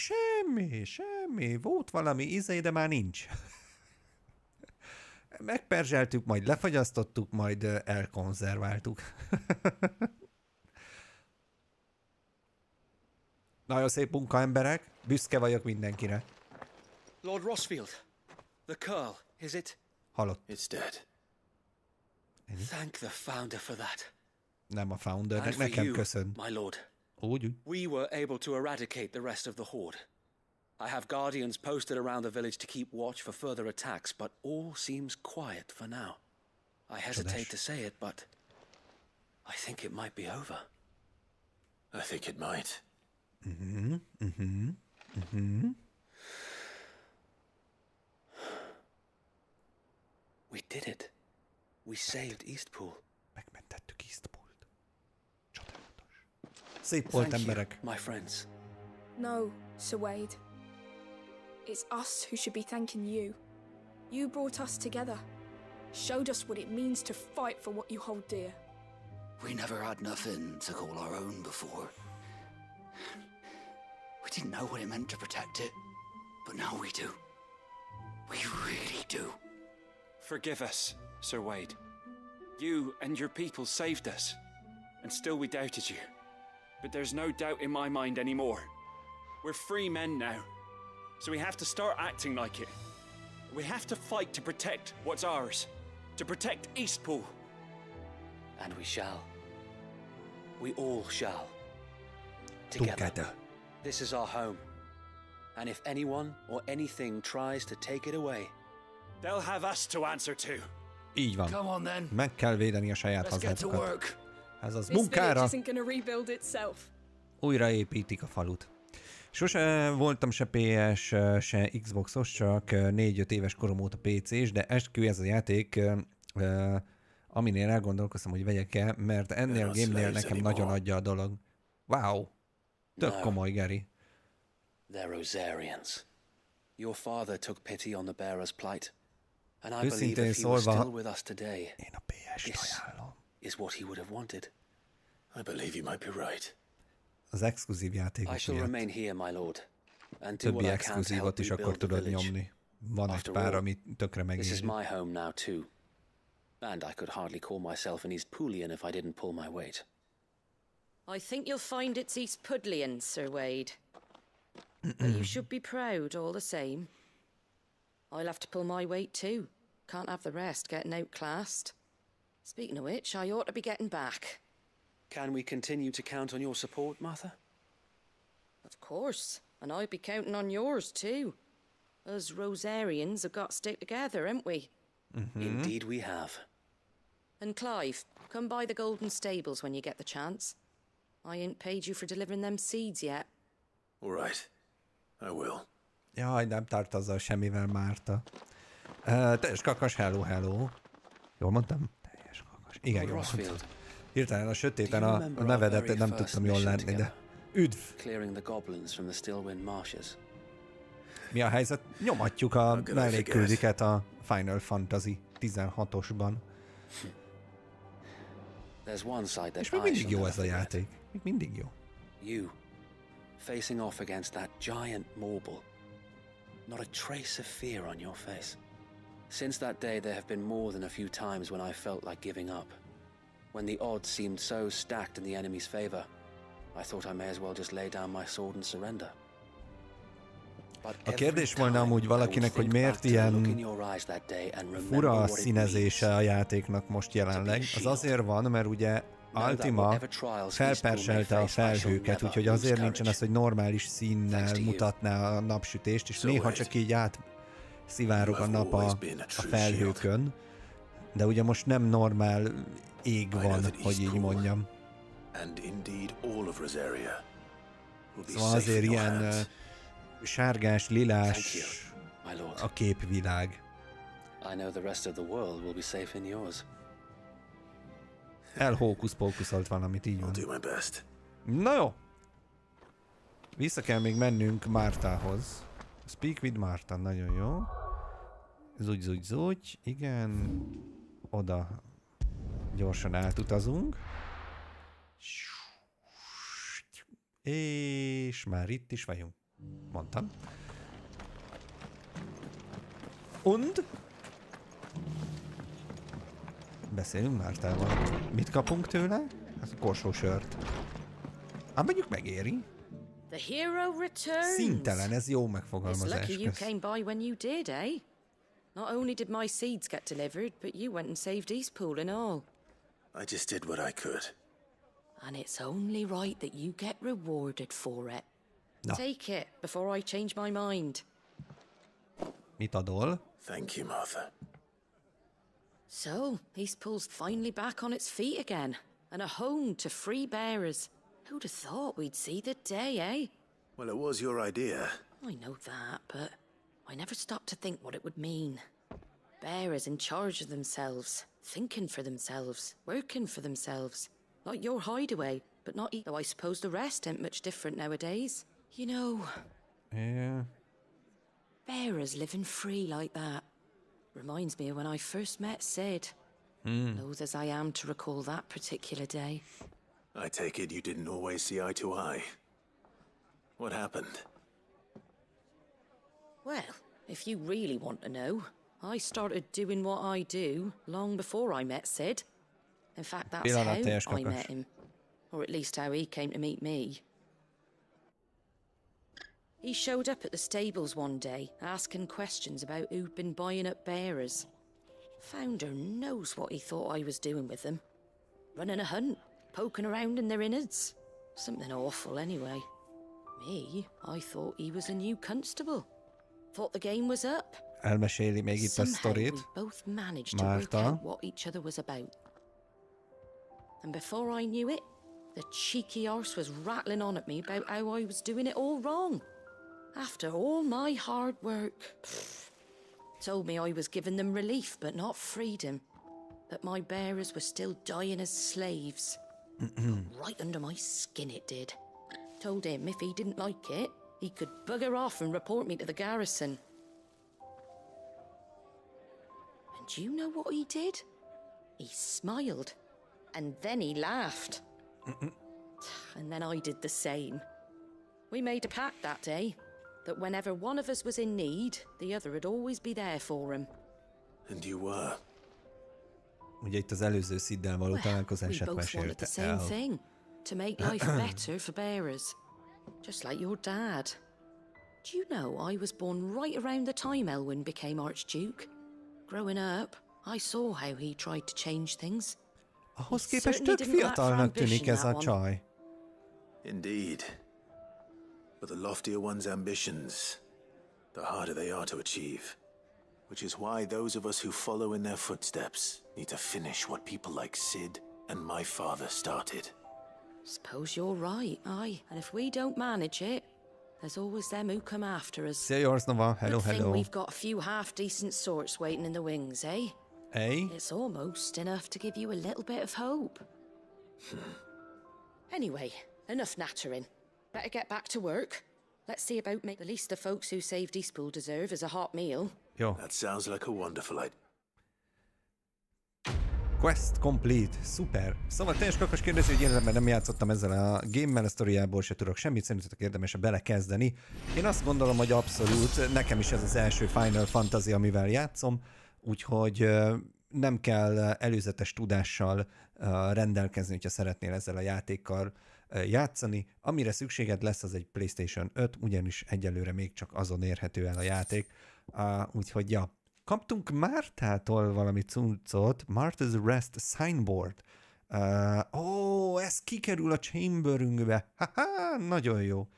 Semmi. Volt valami de már nincs. Megperzseltük, majd lefagyasztottuk, majd elkonzerváltuk. Nagyon szép munka, emberek. Büszke vagyok mindenkire. Lord Rossfield, the Curl, is it? Halott. It's dead. Thank the founder for that. Nem a foundernek, And for nekem you, köszön. my lord. Úgy. We were able to eradicate the rest of the horde. I have guardians posted around the village to keep watch for further attacks, but all seems quiet for now. I hesitate to say it, but I think it might be over. I think it might. We did it. We saved Eastpool. Megmentettük Eastpoolt. Csodálatos. Szép volt, emberek. My friends. No, Sir Wade. It's us who should be thanking you. You brought us together. Showed us what it means to fight for what you hold dear. We never had nothing to call our own before. We didn't know what it meant to protect it, but now we do. We really do. Forgive us, Sir Wade. You and your people saved us, and still we doubted you. But there's no doubt in my mind anymore. We're free men now, so we have to start acting like it. We have to fight to protect what's ours, to protect Eastpool. And we shall. We all shall. Together. This is our home. And if anyone or anything tries to take it away, they'll have us to answer to. Így van. Come on then. Meg kell védeni a saját hazátokat. Ez az munkára. Újraépítik a falut. Sose voltam se PS, se Xboxos, csak 4-5 éves korom óta PC-s, de eskü ez a játék, aminél elgondolkoztam, hogy vegyek-e, mert ennél a game-nél nekem nagyon adja a dolog. Wow! Tök komoly, Gary. They're Rosarians. Your father took pity on the bearer's plight, and I believe if he was still with us today, this is what he would have wanted. I believe you might be right. Az exkluzív játékok I shall remain here, my lord, and do többi what I can to help exkluzívot is you akkor build the tudod village. nyomni. Van egy After pár, all, ami tökre This is megéri. my home now too, and I could hardly call myself an Eastpoolian if I didn't pull my weight. I think you'll find it's East Pudlian, Sir Wade. But you should be proud all the same. I'll have to pull my weight too, Can't have the rest getting outclassed. Speaking of which, I ought to be getting back. Can we continue to count on your support, Martha? Of course, and I'd be counting on yours too. Us Rosarians have got to stick together, haven't we? Indeed we have. And Clive, come by the Golden Stables when you get the chance. I ain't paid you for delivering them seeds yet. All right, I will. Jaj, nem tart azzal semmivel, Márta. Teljes kakas, hello, hello. Jól mondtam? Teljes kakas. Igen, jól mondtam. Hirtelen a sötéten a nevedet nem tudtam jól látni, de üdv! Mi a helyzet? Nyomatjuk a mellékküldiket a Final Fantasy 16-osban. És még mindig jó ez a játék. Még mindig jó. You, facing off against that giant marble. Not a trace of fear on your face. Since that day, there have been more than a few times when I felt like giving up. When the odds seemed so stacked in the enemy's favor, I thought I may as well just lay down my sword and surrender. A kérdés volna amúgy valakinek, hogy miért ilyen fura a színezése a játéknak most jelenleg. Az azért van, mert ugye Ultima felperselte a felhőket, úgyhogy azért nincsen az, hogy normális színnel mutatná a napsütést, és néha csak így átszivárog a nap a felhőkön. De ugye most nem normál ég van, hogy így mondjam. Szóval azért ilyen sárgás, lilás a képvilág. Elhókusz-pókuszolt valamit, így van. Na jó! Vissza kell még mennünk Mártához. Speak with Martha, nagyon jó. Zúgy, igen. Oda gyorsan átutazunk. És már itt is vagyunk. Mondtam. Und? Beszélünk Mártával. Mit kapunk tőle? Ez a korsósört. Ám mondjuk megéri. The hero returns. Szintelen, ez jó megfogalmazás. It's lucky you came by when you did, eh? Not only did my seeds get delivered, but you went and saved Eastpool and all. I just did what I could. And it's only right that you get rewarded for it. No. Take it before I change my mind. Mit adol? Thank you, Martha. So, Eastpool's finally back on its feet again, and a home to free bearers. Who'd have thought we'd see the day, eh? Well, it was your idea. I know that, but I never stopped to think what it would mean. Bearers in charge of themselves, thinking for themselves, working for themselves. Like your hideaway, but not though I suppose the rest ain't much different nowadays. You know... Yeah... Bearers living free like that. Reminds me of when I first met Sid. Loath as I am to recall that particular day. I take it you didn't always see eye to eye. What happened? Well, if you really want to know, I started doing what I do long before I met Sid. In fact, that's how I met him. Or at least how he came to meet me. He showed up at the stables one day, asking questions about who'd been buying up bearers. Founder knows what he thought I was doing with them. Running a hunt, poking around in their innards. Something awful, anyway. Me, I thought he was a new constable. Thought the game was up. Elmeséli még itt a sztorit. We both managed to work out what each other was about. And before I knew it, the cheeky arse was rattling on at me about how I was doing it all wrong. After all my hard work. Told me I was giving them relief, but not freedom. That my bearers were still dying as slaves. Right under my skin it did. Told him if he didn't like it, he could bugger off and report me to the garrison. And you know what he did? He smiled. And then he laughed. And then I did the same. We made a pact that day. That whenever one of us was in need, the other would always be there for him. And you were. Ugye itt az előző Siddel való találkozását mesélte el. Same thing, to make life better for bearers. Just like your dad. Do you know I was born right around the time Elwyn became Archduke? Growing up, I saw how he tried to change things. Ahhoz képest tök fiatalnak tűnik ez a csaj. Indeed. But the loftier one's ambitions, the harder they are to achieve. Which is why those of us who follow in their footsteps need to finish what people like Sid and my father started. Suppose you're right, aye. And if we don't manage it, there's always them who come after us. Szia, yours, Nova. Hello, Good thing hello. we've got a few half-decent sorts waiting in the wings, eh? Eh? It's almost enough to give you a little bit of hope. Anyway, enough nattering. Better get back to work. Let's see about the least the folks who saved Eastpool deserve is a hot meal. Jó. That sounds like a wonderful idea. Quest complete. Szuper. Szóval teljes kakas kérdezi, hogy életemben nem játszottam ezzel a game-mel, a sztoriából se tudok semmit, szerintetek érdemes belekezdeni. Én azt gondolom, hogy abszolút, nekem is ez az első Final Fantasy, amivel játszom, úgyhogy nem kell előzetes tudással rendelkezni, hogyha szeretnél ezzel a játékkal játszani. Amire szükséged lesz, az egy PlayStation 5, ugyanis egyelőre még csak azon érhető el a játék. Úgyhogy ja. Kaptunk Mártától valami cuccot, Martha's Rest Signboard. Ez kikerül a chamberünkbe. Haha, nagyon jó.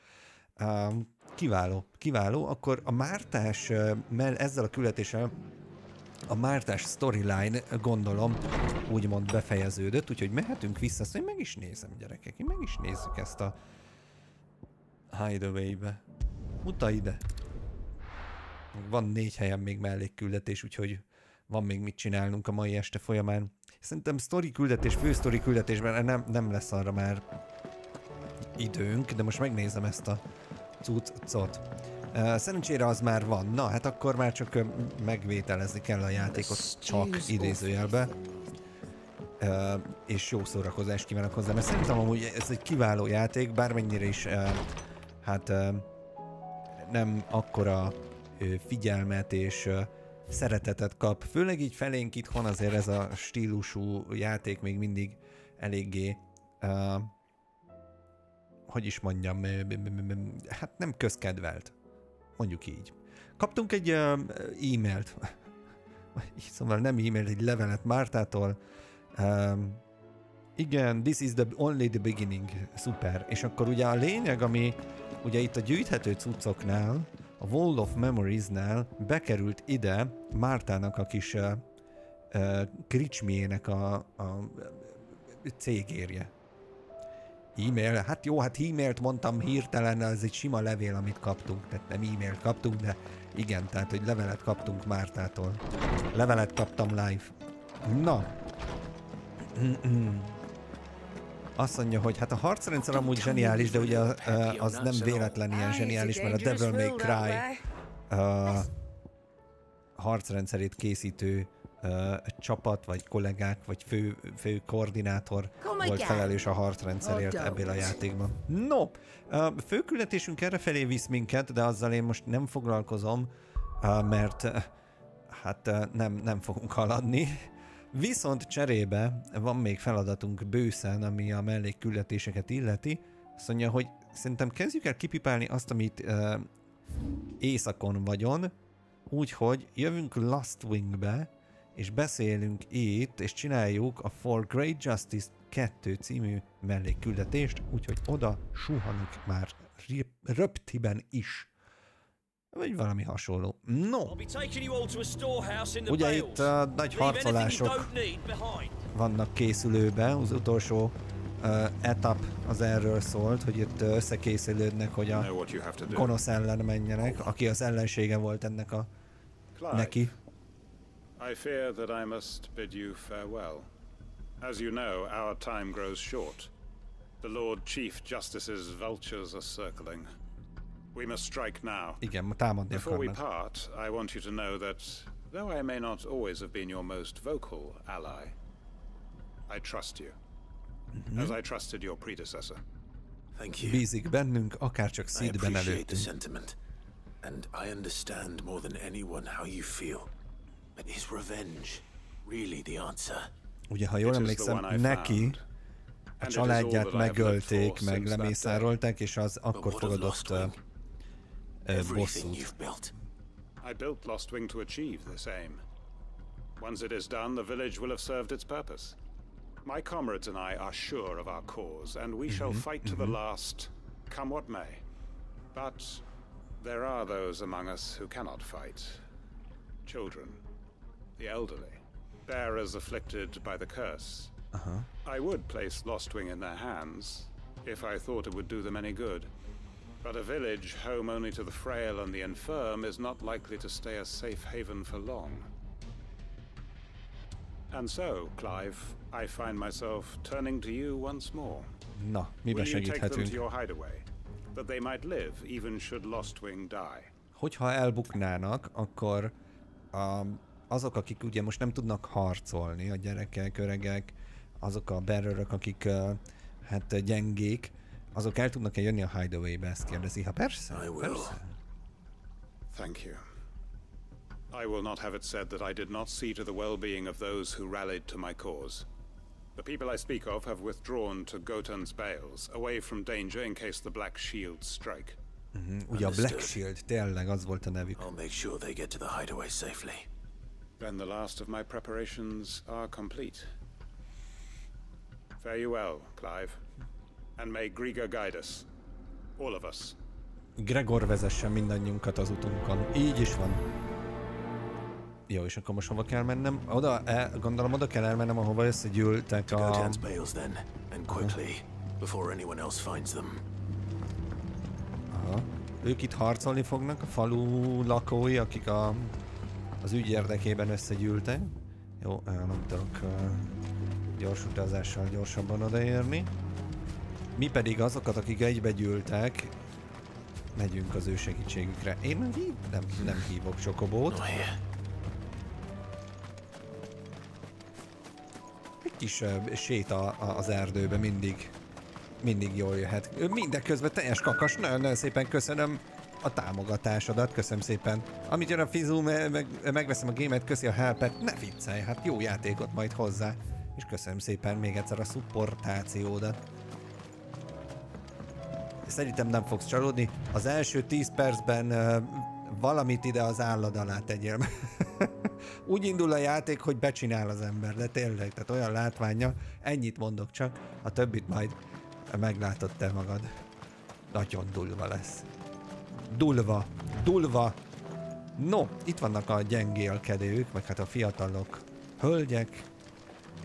Kiváló. Akkor a Mártás, ezzel a küldetéssel a Mártás storyline, gondolom, úgymond befejeződött, úgyhogy mehetünk vissza. Szóval én meg is nézem, gyerekek, én meg is nézzük ezt a Hideaway-be. Muta ide. Van 4 helyen még mellékküldetés, úgyhogy van még mit csinálnunk a mai este folyamán. Szerintem sztori küldetés, fősztori küldetésben nem lesz arra már időnk, de most megnézem ezt a cuccot. Szerencsére az már van. Na, hát akkor már csak megvételezni kell a játékot, csak idézőjelbe. És jó szórakozást kívánok hozzá, mert szerintem amúgy ez egy kiváló játék, bármennyire is nem akkora figyelmet és szeretetet kap. Főleg így felénk itthon azért ez a stílusú játék még mindig eléggé, hogy is mondjam, hát nem közkedvelt. Mondjuk így. Kaptunk egy e-mailt, szóval nem e-mailt, egy levelet Mártától. Igen, this is only the beginning. Szuper. És akkor ugye a lényeg, ami ugye itt a gyűjthető cuccoknál, a Wall of Memories-nál bekerült ide Mártának a kis kricsmiének a cégérje. E-mail? Hát jó, hát e-mailt mondtam hirtelen, ez egy sima levél, amit kaptunk, tehát nem e-mailt kaptunk, de igen, tehát hogy levelet kaptunk Mártától. Levelet kaptam live. Na. Azt mondja, hogy hát a harcrendszer amúgy zseniális, de ugye az nem véletlen ilyen zseniális, mert a Devil May Cry harcrendszerét készítő csapat, vagy kollégák, vagy fő koordinátor volt felelős a harcrendszerért ebből a játékban. No, főküldetésünk errefelé visz minket, de azzal én most nem foglalkozom, mert hát nem fogunk haladni. Viszont cserébe van még feladatunk bőszen, ami a mellékküldetéseket illeti. Azt mondja, hogy szerintem kezdjük el kipipálni azt, amit éjszakon vagyon, úgyhogy jövünk Last Wingbe, és beszélünk itt, és csináljuk a For Great Justice 2 című mellékküldetést, úgyhogy oda suhanunk már röptiben is. Vagy valami hasonló. No! Ugye itt nagy harcolások vannak készülőben, az utolsó etap az erről szólt, hogy itt összekészülődnek, hogy a gonosz ellen menjenek, aki az ellensége volt ennek a neki. I fear that I must bid you farewell. As you know, our time grows short. The Lord Chief Justice's vultures are circling. We must strike now. Igen, támadni Before we akarnak. part, I want you to know that, though I may not always have been your most vocal ally, I trust you, as I trusted your predecessor. Thank you. Bízik bennünk, akárcsak I Seedben appreciate the előttünk. sentiment, and I understand more than anyone how you feel. But is revenge really the answer? Ugye, ha jól emlékszem, neki a családját megölték, meg lemészárolták, és az akkor fogadott bosszút. I built Lost Wing to achieve this aim. Once it is done, the village will have served its purpose. My comrades and I are sure of our cause, and we shall fight to the last, come what may. But there are those among us who cannot fight. Children, the elderly, bearers afflicted by the curse. I would place Lostwing in their hands, if I thought it would do them any good. But a village home only to the frail and the infirm is not likely to stay a safe haven for long. And so, Clive, I find myself turning to you once more. Na, miben segíthetünk? Will you take them to your segíthetünk? hideaway, that they might live, even should Lostwing die? Hogyha elbuknának, akkor azok, akik ugye most nem tudnak harcolni, a gyerekek, öregek, azok a bearerök, akik hát gyengék, azok el tudnak-e jönni a hideaway-be, ezt kérdezi. Ha persze, persze. Thank you. I will not have it said that I did not see to the well-being of those who rallied to my cause. The people I speak of have withdrawn to Gotan's Bales, away from danger in case the Black Shields strike. Ugye a Black Shield, tényleg az volt a nevük. I'll make sure they get to the hideaway safely. Then the last of my preparations are complete. Fare you well, Clive. And may Griga guide us. All of us. Gregor vezessen mindannyiunkat az utunkon. Így is van. Jó, és akkor most hova kell mennem? Gondolom oda kell elmennem, ahova összegyűltek a... Gotan's Bales then, and quickly, before anyone else finds them. Aha. Ők itt harcolni fognak, a falu lakói, akik az ügy érdekében összegyűltek. Jó, nem tudok gyors utazással gyorsabban odaérni. Mi pedig azokat, akik egybegyűltek, megyünk az ő segítségükre. Én nem hívok Csokobót. Egy kis séta az erdőbe mindig jól jöhet. Mindeközben teljes kakas, nagyon szépen köszönöm a támogatásodat, köszönöm szépen. Amit jön a Fizu, megveszem a gémet, köszi a helpet, ne viccelj, hát jó játékot majd hozzá. És köszönöm szépen még egyszer a szupportációdat. Szerintem nem fogsz csalódni. Az első 10 percben valamit ide az állad alá tegyél. Úgy indul a játék, hogy becsinál az ember, de tényleg, tehát olyan látványa, ennyit mondok csak, a többit majd meglátod te magad. Nagyon durva lesz. Dulva. No, itt vannak a gyengélkedők, meg hát a fiatalok, hölgyek,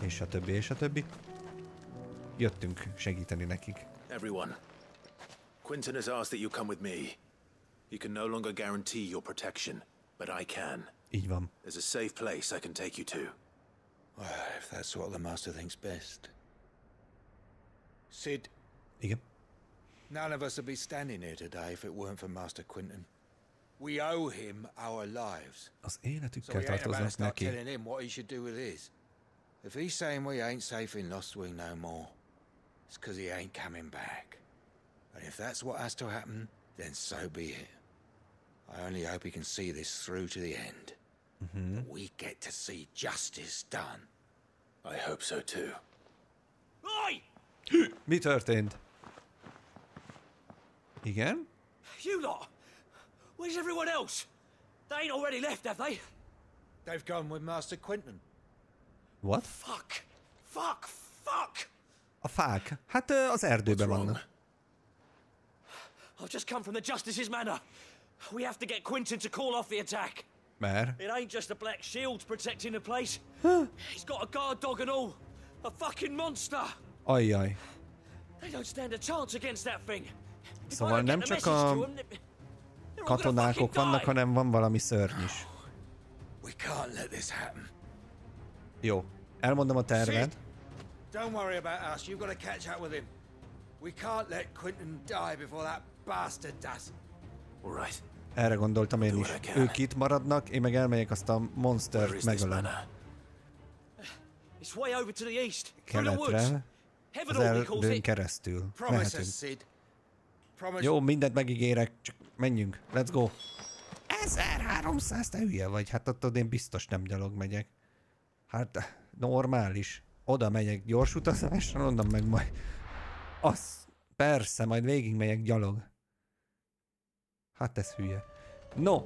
és a többi. Jöttünk segíteni nekik. Everyone, Quinton has asked that you come with me. He can no longer guarantee your protection, but I can. Így van. There's a safe place I can take you to. Well, if that's what the master thinks best. Sid. Igen. None of us would be standing here today if it weren't for Master Quinton. We owe him our lives. Az életükkel tartoznak neki. Telling him what he should do with his. If he's saying we ain't safe in Lostwing no more, it's because he ain't coming back. And if that's what has to happen, then so be it. I only hope he can see this through to the end. That we get to see justice done. I hope so too. Oi! Mi történt? Igen? You lot! Where's everyone else? They ain't already left, have they? They've gone with Master Quinton. What? Fuck! A fák? Hát az erdőben vannak. I've just come from the Justice's manor. We have to get Quinton to call off the attack. Mert? It ain't just the Black Shields protecting the place. He's got a guard dog and all. A fucking monster. Ajjaj. They don't stand a chance against that thing. Szóval nem csak a katonákok vannak, hanem van valami szörny is. We can't let this happen. Jó, elmondom a tervet. Don't worry about us. You've got to catch up with him. We can't let Quinton die before that bastard does. All right. Erre gondoltam én is. Ők itt maradnak, én meg elmegyek azt a monstert megölöm. It's way over to the east. Keletre, az erdőn keresztül. Mehetünk. Jó, mindent megígérek, csak menjünk. Let's go. 1300, te hülye vagy? Hát ott én biztos nem gyalog megyek. Hát normális. Oda megyek gyors utazással, onnan meg majd... Persze, majd végig megyek gyalog. Hát ez hülye. No,